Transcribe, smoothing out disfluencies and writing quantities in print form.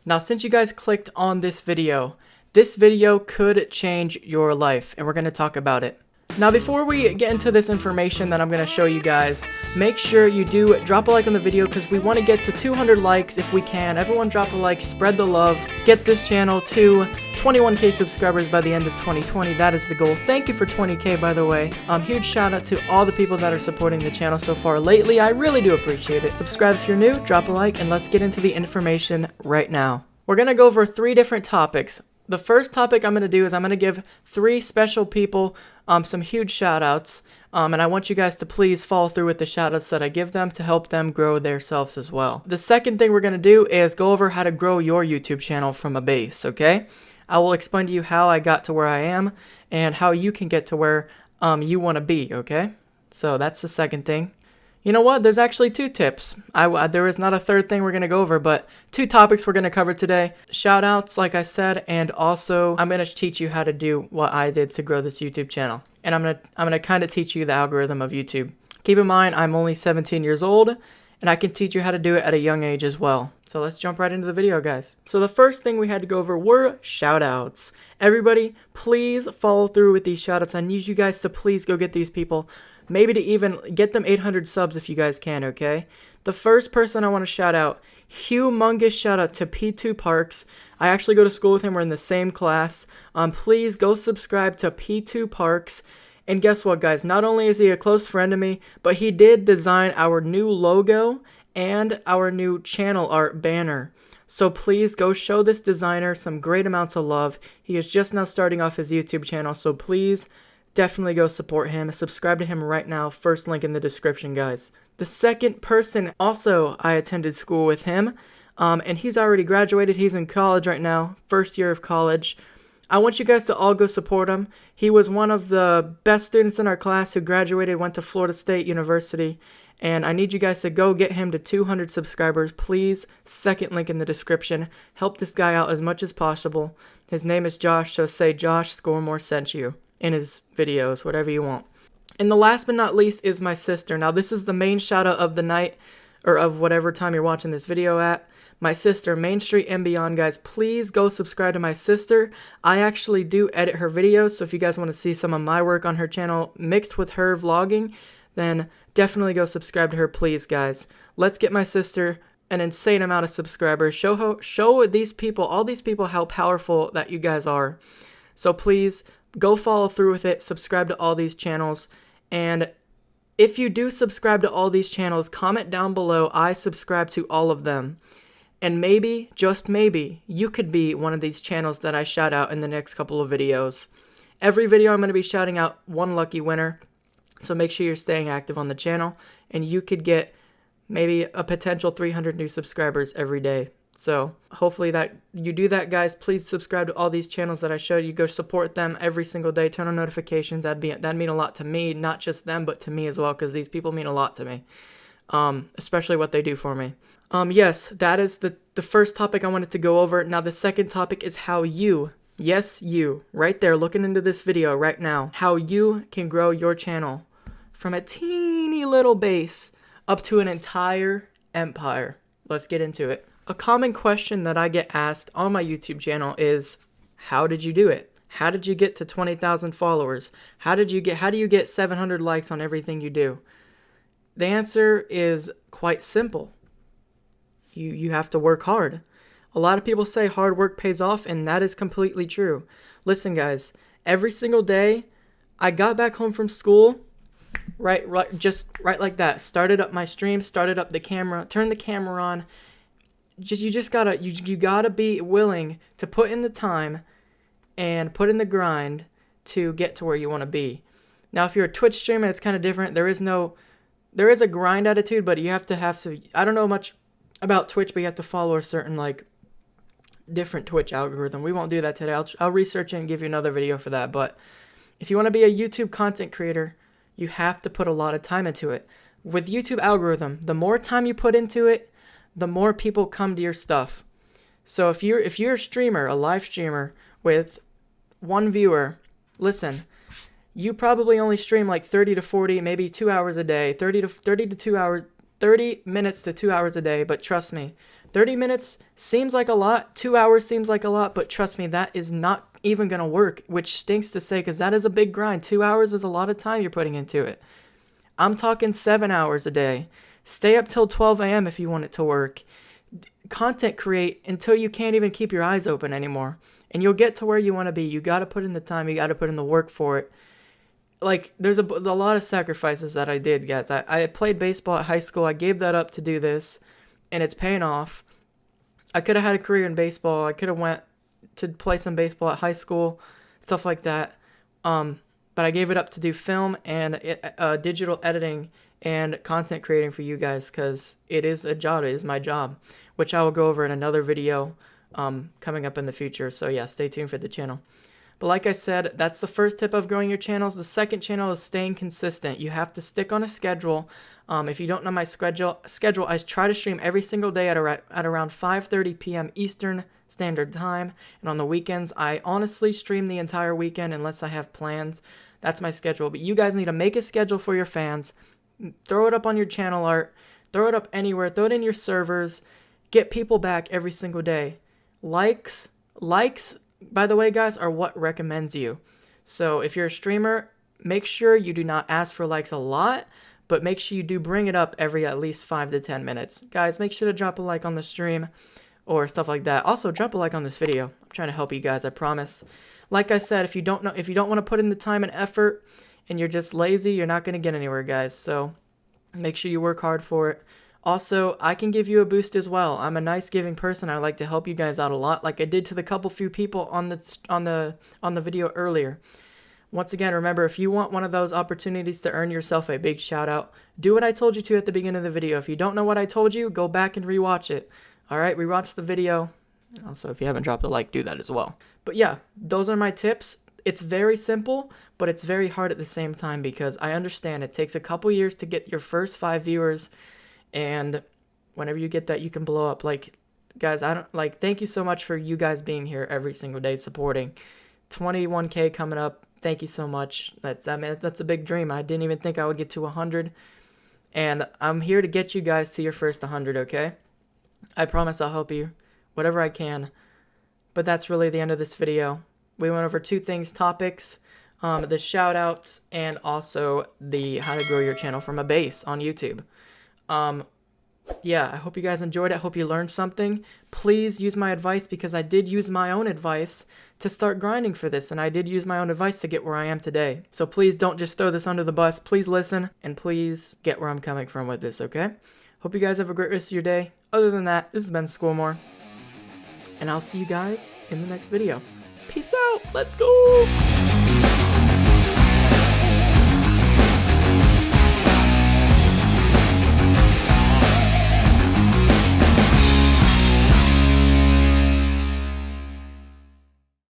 Now, since you guys clicked on this video could change your life, and we're going to talk about it. Now, before we get into this information that I'm going to show you guys, make sure you do drop a like on the video because we want to get to 200 likes if we can. Everyone drop a like, spread the love, get this channel to 21k subscribers by the end of 2020. That is the goal. Thank you for 20k, by the way. Huge shout out to all the people that are supporting the channel so far lately. I really do appreciate it. Subscribe if you're new, drop a like, and let's get into the information right now. We're going to go over 3 different topics. The first topic I'm going to do is I'm going to give 3 special people some huge shout outs, and I want you guys to please follow through with the shout outs that I give them to help them grow themselves as well. The second thing we're going to do is go over how to grow your YouTube channel from a base, okay? I will explain to you how I got to where I am and how you can get to where you want to be, okay? So that's the second thing. You know what? There's actually 2 tips. There is not a third thing we're going to go over, but 2 topics we're going to cover today. Shout outs, like I said, and also I'm going to teach you how to do what I did to grow this YouTube channel. And I'm going to kind of teach you the algorithm of YouTube. Keep in mind, I'm only 17 years old, and I can teach you how to do it at a young age as well. So let's jump right into the video, guys. So the first thing we had to go over were shout outs. Everybody, please follow through with these shout outs. I need you guys to please go get these people. Maybe to even get them 800 subs if you guys can, okay? The first person I want to shout out, humongous shout out to P2 Parks. I actually go to school with him. We're in the same class. Please go subscribe to P2 Parks. And guess what, guys? Not only is he a close friend of me, but he did design our new logo and our new channel art banner. So please go show this designer some great amounts of love. He is just now starting off his YouTube channel, so please definitely go support him. Subscribe to him right now. First link in the description, guys. The second person, also I attended school with him, and he's already graduated. He's in college right now, first year of college. I want you guys to all go support him. He was one of the best students in our class who graduated, went to Florida State University, and I need you guys to go get him to 200 subscribers. Please, second link in the description. Help this guy out as much as possible. His name is Josh, so say Josh Scoremore sent you in his videos, whatever you want. And the last but not least is my sister. Now, this is the main shout out of the night, or of whatever time you're watching this video at. My sister, Main Street and Beyond, guys. Please go subscribe to my sister. I actually do edit her videos, so if you guys want to see some of my work on her channel mixed with her vlogging, then definitely go subscribe to her, please, guys. Let's get my sister an insane amount of subscribers. Show these people, all these people, how powerful that you guys are. So please go follow through with it. Subscribe to all these channels. And if you do subscribe to all these channels, comment down below, I subscribe to all of them. And maybe, just maybe, you could be one of these channels that I shout out in the next couple of videos. Every video I'm going to be shouting out one lucky winner. So make sure you're staying active on the channel. And you could get maybe a potential 300 new subscribers every day. So hopefully that you do that, guys. Please subscribe to all these channels that I showed you. Go support them every single day. Turn on notifications. That'd mean a lot to me, not just them, but to me as well, because these people mean a lot to me, especially what they do for me. Yes, that is the first topic I wanted to go over. Now the second topic is how you, yes, you, right there looking into this video right now, how you can grow your channel from a teeny little base up to an entire empire. Let's get into it. A common question that I get asked on my YouTube channel is, how did you do it? How did you get to 20,000 followers? How do you get 700 likes on everything you do? The answer is quite simple. You have to work hard. A lot of people say hard work pays off, and that is completely true. Listen, guys, every single day I got back home from school, right like that. Started up my stream, started up the camera, turned the camera on. You gotta be willing to put in the time and put in the grind to get to where you want to be. Now, if you're a Twitch streamer, it's kind of different. There is a grind attitude, but you have to. I don't know much about Twitch, but you have to follow a certain different Twitch algorithm. We won't do that today. I'll research it and give you another video for that. But if you want to be a YouTube content creator, you have to put a lot of time into it. With YouTube algorithm, the more time you put into it, the more people come to your stuff. So if you're a streamer, a live streamer with one viewer, listen, you probably only stream like 30 to 40, maybe 2 hours a day, 30 minutes to 2 hours a day, but trust me, 30 minutes seems like a lot, 2 hours seems like a lot, but trust me, that is not even gonna work, which stinks to say because that is a big grind. 2 hours is a lot of time you're putting into it. I'm talking 7 hours a day. Stay up till 12 a.m. if you want it to work. Content create until you can't even keep your eyes open anymore. And you'll get to where you want to be. You got to put in the time. You got to put in the work for it. Like, there's a lot of sacrifices that I did, guys. I played baseball at high school. I gave that up to do this, and it's paying off. I could have had a career in baseball. I could have went to play some baseball at high school, stuff like that. But I gave it up to do film and digital editing and content creating for you guys because it is a job. It is my job, which I will go over in another video coming up in the future. So yeah, stay tuned for the channel. But like I said, that's the first tip of growing your channels. The second channel is staying consistent. You have to stick on a schedule. If you don't know my schedule, I try to stream every single day at around 5:30 p.m. Eastern Standard Time. And on the weekends, I honestly stream the entire weekend unless I have plans. That's my schedule. But you guys need to make a schedule for your fans. Throw it up on your channel art. Throw it up anywhere. Throw it in your servers. Get people back every single day. Likes, by the way, guys, are what recommends you. So if you're a streamer, make sure you do not ask for likes a lot, but make sure you do bring it up every at least 5 to 10 minutes. Guys, make sure to drop a like on the stream or stuff like that. Also, drop a like on this video. I'm trying to help you guys, I promise. Like I said, if you don't want to put in the time and effort and you're just lazy, you're not going to get anywhere, guys. So make sure you work hard for it. Also, I can give you a boost as well. I'm a nice giving person. I like to help you guys out a lot, like I did to the few people on the video earlier. Once again, remember, if you want one of those opportunities to earn yourself a big shout out, do what I told you to at the beginning of the video. If you don't know what I told you, go back and rewatch it. All right, rewatch the video. Also, if you haven't dropped a like, do that as well. But yeah, those are my tips. It's very simple, but it's very hard at the same time because I understand it takes a couple years to get your first 5 viewers. And whenever you get that, you can blow up. Like, guys, thank you so much for you guys being here every single day supporting. 21K coming up. Thank you so much. That's a big dream. I didn't even think I would get to 100. And I'm here to get you guys to your first 100, okay? I promise I'll help you whatever I can. But that's really the end of this video. We went over 2 topics, the shout outs and also the how to grow your channel from a base on YouTube. Yeah, I hope you guys enjoyed it. I hope you learned something. Please use my advice because I did use my own advice to start grinding for this, and I did use my own advice to get where I am today. So please don't just throw this under the bus. Please listen, and please get where I'm coming from with this, okay? Hope you guys have a great rest of your day. Other than that, this has been Schoolmore, and I'll see you guys in the next video. Peace out. Let's go.